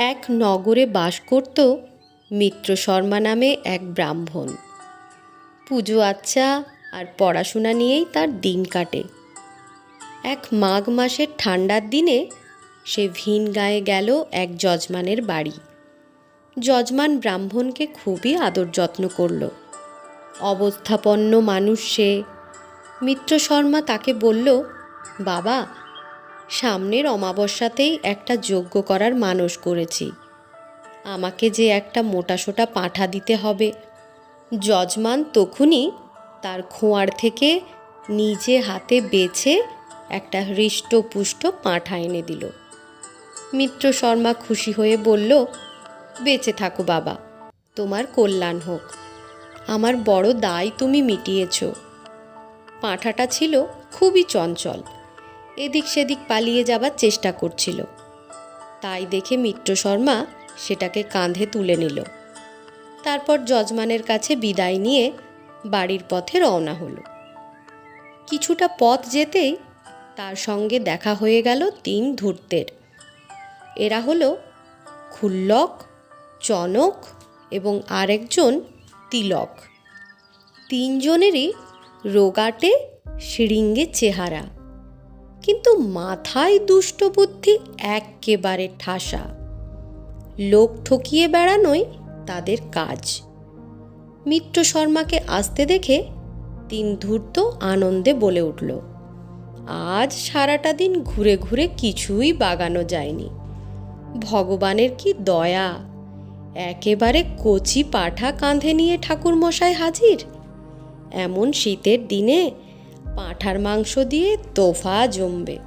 এক নগরে বাস করত মিত্র শর্মা নামে এক ব্রাহ্মণ। পুজো আচ্চা আর পড়াশোনা নিয়েই তার দিন কাটে। এক মাঘ মাসের ঠান্ডার দিনে সে ভিন গাঁয়ে গেল এক যজমানের বাড়ি। যজমান ব্রাহ্মণকে খুবই আদর যত্ন করল। অবস্থাপন্ন মানুষ সে। মিত্র শর্মা তাকে বলল, বাবা, সামনের অমাবস্যাতেই একটা যজ্ঞ করার মানস করেছি। আমাকে যে একটা মোটাসোটা পাঁঠা দিতে হবে। যজমান তখনই তার খোঁয়ার থেকে নিজে হাতে বেছে একটা হৃষ্টপুষ্ট পাঁঠা এনে দিল। মিত্র শর্মা খুশি হয়ে বলল, বেঁচে থাকো বাবা, তোমার কল্যাণ হোক। আমার বড় দায় তুমি মিটিয়েছ। পাঁঠাটা ছিল খুবই চঞ্চল, এদিক সেদিক পালিয়ে যাবার চেষ্টা করছিল। তাই দেখে মিত্র শর্মা সেটাকে কাঁধে তুলে নিল। তারপর যজমানের কাছে বিদায় নিয়ে বাড়ির পথে রওনা হলো। কিছুটা পথ যেতেই তার সঙ্গে দেখা হয়ে গেল তিন ধূর্তের। এরা হলো ক্ষুল্লক, চনক এবং আরেকজন তিলক। তিনজনেরই রোগাটে শৃঙ্গে চেহারা, কিন্তু মাথায় দুষ্টবুদ্ধি এক্কেবারে ঠাসা। লোক ঠকিয়ে বেড়ানোই তাদের কাজ। মিত্র শর্মাকে আসতে দেখে তিন ধূর্ত আনন্দে বলে উঠল, আজ সারাটা দিন ঘুরে ঘুরে কিছুই বাগানো যায়নি। ভগবানের কি দয়া, একেবারে কচি পাঁঠা কাঁধে নিয়ে ঠাকুরমশাই হাজির। এমন শীতের দিনে পাঁঠার মাংস দিয়ে তোফা জমবে।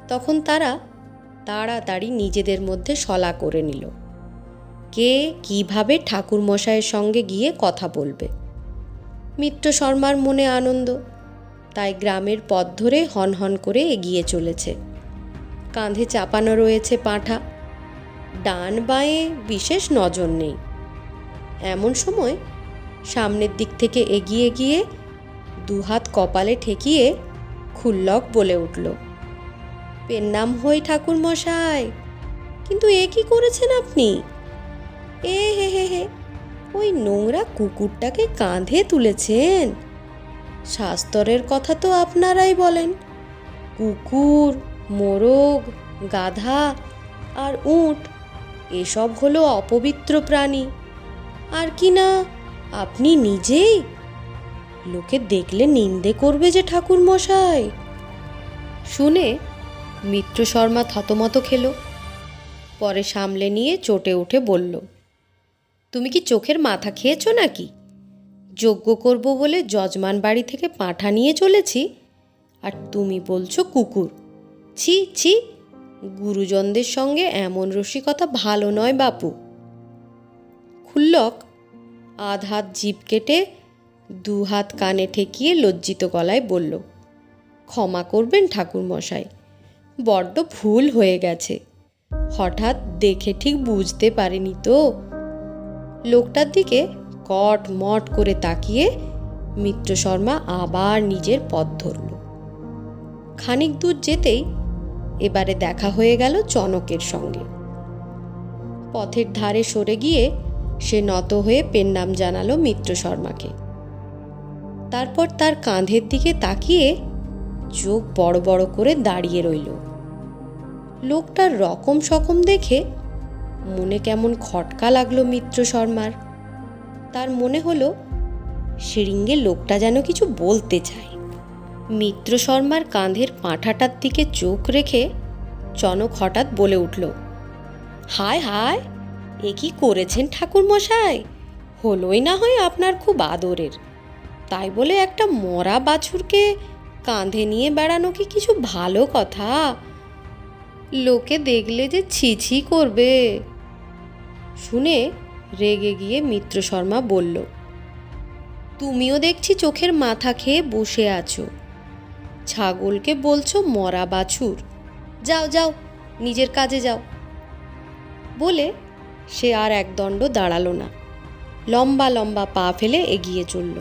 তখন তারা তাড়াতাড়ি নিজেদের মধ্যে সলা করে নিল, কে কিভাবে ঠাকুরমশাইয়ের সঙ্গে গিয়ে কথা বলবে। মিত্র শর্মার মনে আনন্দ, তাই গ্রামের পথ ধরে হনহন করে এগিয়ে চলেছে। কাঁধে চাপানো রয়েছে পাঁঠা, ডান বাঁয়ে বিশেষ নজর নেই। এমন সময় সামনের দিক থেকে এগিয়ে গিয়ে দুহাত কপালে ঠেকিয়ে ক্ষুল্লক বলে উঠল, পেন্নাম হই ঠাকুর মশাই, কিন্তু এ কি করেছেন আপনি? এ হে হে হে, ওই নোংরা কুকুরটাকে কাঁধে তুলেছেন। শাস্তরের কথা তো আপনারাই বলেন, কুকুর, মোরগ, গাধা আর উট এসব হলো অপবিত্র প্রাণী। আর কি না আপনি নিজেই? লোকে দেখলে নিন্দে করবে যে ঠাকুর মশাই। শুনে মিত্র শর্মা থতমত খেল। পরে সামলে নিয়ে চটে উঠে বলল, তুমি কি চোখের মাথা খেয়েছো নাকি? যজ্ঞ করব বলে যজমান বাড়ি থেকে পাঁঠা নিয়ে চলেছি, আর তুমি বলছো কুকুর। ছি ছি, গুরুজনদের সঙ্গে এমন রসিকতা ভালো নয় বাপু। ক্ষুল্লক আধ হাত জিভ কেটে দুহাত কানে ঠেকিয়ে লজ্জিত গলায় বলল, ক্ষমা করবেন ঠাকুরমশাই, বড্ড ভুল হয়ে গেছে। হঠাৎ দেখে ঠিক বুঝতে পারিনি তো। লোকটার দিকে কট মট করে তাকিয়ে মিত্র শর্মা আবার নিজের পথ ধরল। খানিক দূর যেতেই এবারে দেখা হয়ে গেল চনকের সঙ্গে। পথের ধারে সরে গিয়ে সে নত হয়ে পেন্নাম জানালো মিত্র শর্মাকে। তারপর তার কাঁধের দিকে তাকিয়ে চোখ বড় বড় করে দাঁড়িয়ে রইল। লোকটার রকম সকম দেখে মনে কেমন খটকা লাগলো মিত্র শর্মার। তার মনে হলো শৃঙ্গে লোকটা যেন কিছু বলতে চায়। মিত্র শর্মার কাঁধের পাঁঠাটার দিকে চোখ রেখে চনক হঠাৎ বলে উঠল, হায় হায়, এ কি করেছেন ঠাকুরমশাই? হলোই না হয় আপনার খুব আদরের, তাই বলে একটা মরা বাছুরকে কাঁধে নিয়ে বেড়ানো কি কিছু ভালো কথা? লোকে দেখলে যে ছি ছি করবে। শুনে রেগে গিয়ে মিত্র শর্মা বলল, তুমিও দেখছি চোখের মাথা খেয়ে বসে আছো। ছাগলকে বলছো মরা বাছুর? যাও যাও, নিজের কাজে যাও। বলে সে আর একদণ্ড দাঁড়ালো না, লম্বা লম্বা পা ফেলে এগিয়ে চলল।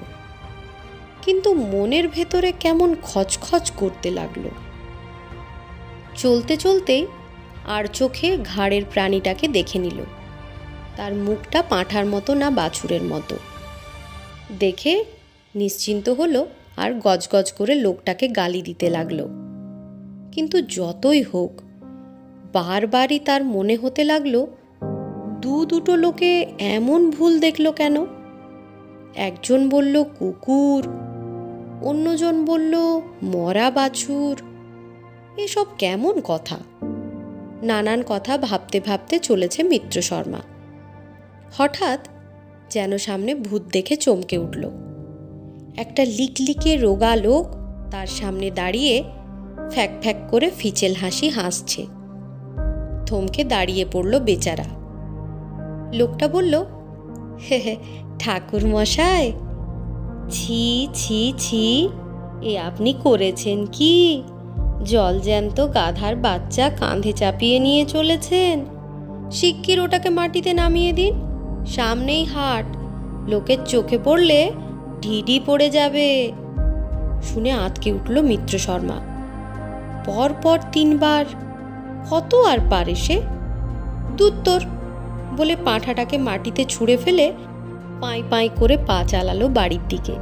কিন্তু মনের ভেতরে কেমন খচখচ করতে লাগলো। চলতে চলতেই আর চোখে ঘাড়ের প্রাণীটাকে দেখে নিল। তার মুখটা পাঁঠার মতো না বাছুরের মতো। দেখে নিশ্চিন্ত হলো আর গজগজ করে লোকটাকে গালি দিতে লাগলো। কিন্তু যতই হোক বারবারই তার মনে হতে লাগলো দুটো লোকে এমন ভুল দেখলো কেন। একজন বলল কুকুর, অন্যজন বলল মরা বাছুর। এসব কেমন কথা? নানান কথা ভাবতে ভাবতে চলেছে মিত্র শর্মা। হঠাৎ যেন সামনে ভূত দেখে চমকে উঠল। একটা লিকলিকে রোগা লোক তার সামনে দাঁড়িয়ে ফ্যাক ফ্যাক করে ফিচেল হাসি হাসছে। থমকে দাঁড়িয়ে পড়ল বেচারা। লোকটা বলল, হে হে, ঠাকুর মশাই, ছি ছি ছি, এ আপনি করেছেন কি? জলজ্যান্ত গাধার বাচ্চা কাঁধে চাপিয়ে নিয়ে চলেছেন। শিগগির ওটাকে মাটিতে নামিয়ে দিন, সামনেই হাট, লোকের চোখে পড়লে ঢিঢি পড়ে যাবে। শুনে আঁতকে উঠল মিত্র শর্মা। পরপর 3 বার। কত আর পারে সে? দুত্তর বলে পাঁঠাটাকে মাটিতে ছুঁড়ে ফেলে পাঁই পাঁই করে পা চালালো বাড়ির দিকে।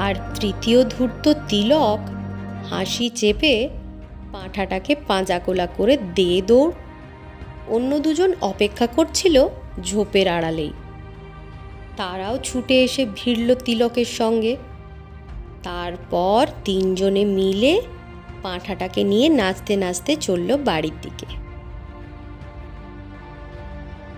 আর তৃতীয় ধূর্ত তিলক হাসি চেপে পাঁঠাটাকে পাঁজাকোলা করে দে দৌড়। অন্য দুজন অপেক্ষা করছিল ঝোপের আড়ালেই। তারাও ছুটে এসে ভিড়ল তিলকের সঙ্গে। তারপর 3 জনে মিলে পাঁঠাটাকে নিয়ে নাচতে নাচতে চলল বাড়ির দিকে।